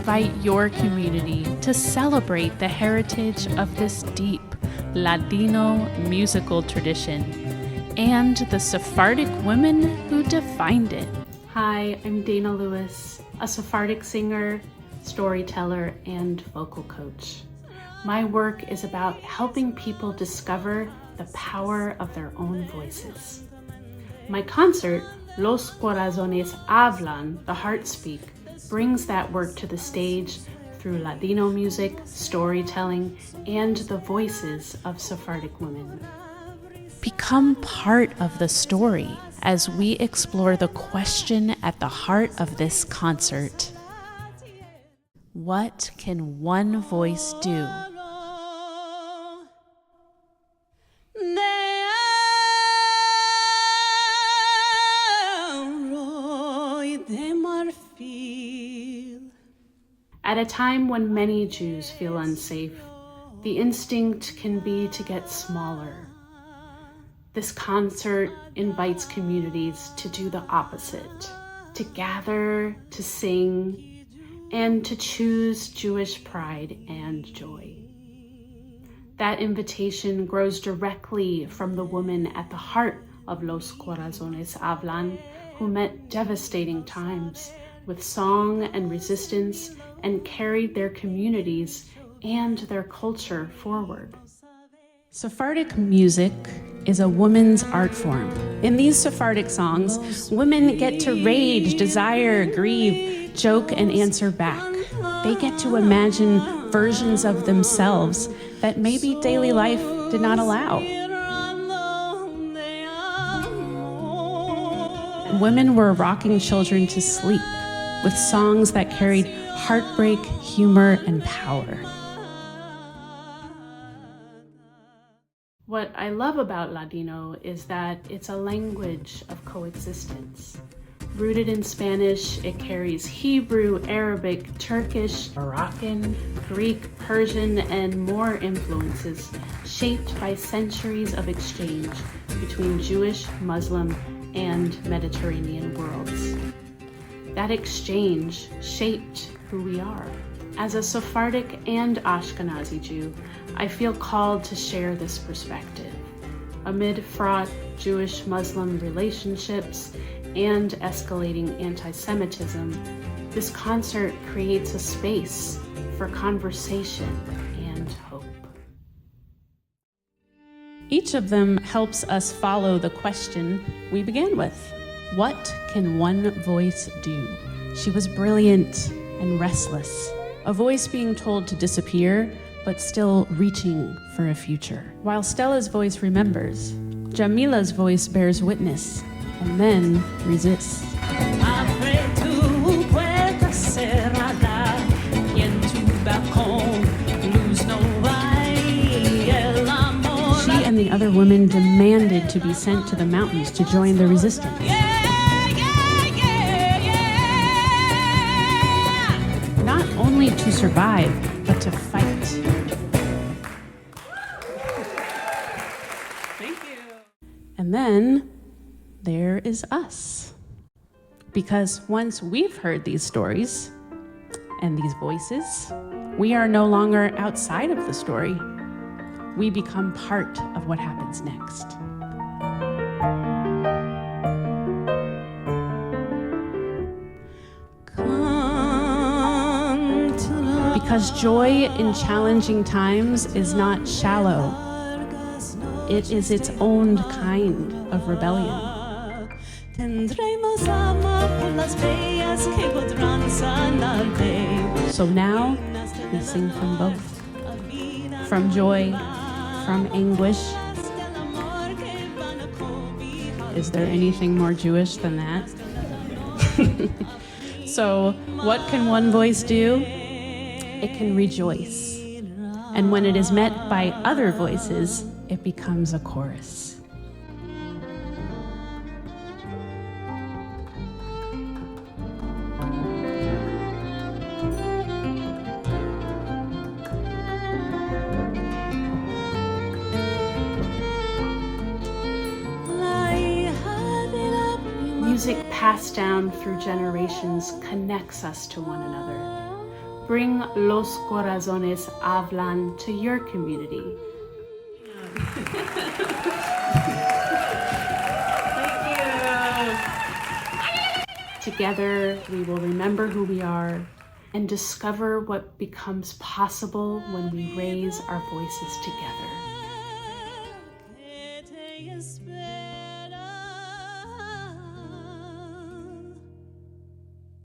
invite your community to celebrate the heritage of this deep Ladino musical tradition and the Sephardic women who defined it. Hi, I'm Dana Lewis, a Sephardic singer, storyteller, and vocal coach. My work is about helping people discover the power of their own voices. My concert, Los Korasones Avlan, The Heart Speak, brings that work to the stage through Ladino music, storytelling, and the voices of Sephardic women. Become part of the story as we explore the question at the heart of this concert. What can one voice do? At a time when many Jews feel unsafe, the instinct can be to get smaller. This concert invites communities to do the opposite, to gather, to sing, and to choose Jewish pride and joy. That invitation grows directly from the woman at the heart of Los Korasones Avlan, who met devastating times with song and resistance and carried their communities and their culture forward. Sephardic music is a woman's art form. In these Sephardic songs, women get to rage, desire, grieve, joke, and answer back. They get to imagine versions of themselves that maybe daily life did not allow. Women were rocking children to sleep with songs that carried heartbreak, humor, and power. What I love about Ladino is that it's a language of coexistence. Rooted in Spanish, it carries Hebrew, Arabic, Turkish, Moroccan, Greek, Persian, and more influences shaped by centuries of exchange between Jewish, Muslim, and Mediterranean worlds. That exchange shaped who we are. As a Sephardic and Ashkenazi Jew, I feel called to share this perspective. Amid fraught Jewish-Muslim relationships and escalating anti-Semitism, this concert creates a space for conversation and hope. Each of them helps us follow the question we began with. What can one voice do? She was brilliant and restless, a voice being told to disappear, but still reaching for a future. While Stella's voice remembers, Jamila's voice bears witness and then resists. She and the other women demanded to be sent to the mountains to join the resistance. Not only to survive, but to fight. Thank you. And then there is us. Because once we've heard these stories and these voices, we are no longer outside of the story. We become part of what happens next. Because joy in challenging times is not shallow. It is its own kind of rebellion. So now we sing from both. From joy, from anguish. Is there anything more Jewish than that? So what can one voice do? It can rejoice. And when it is met by other voices, it becomes a chorus. Music passed down through generations connects us to one another. Bring Los Korasones Avlan to your community. Together, we will remember who we are and discover what becomes possible when we raise our voices together.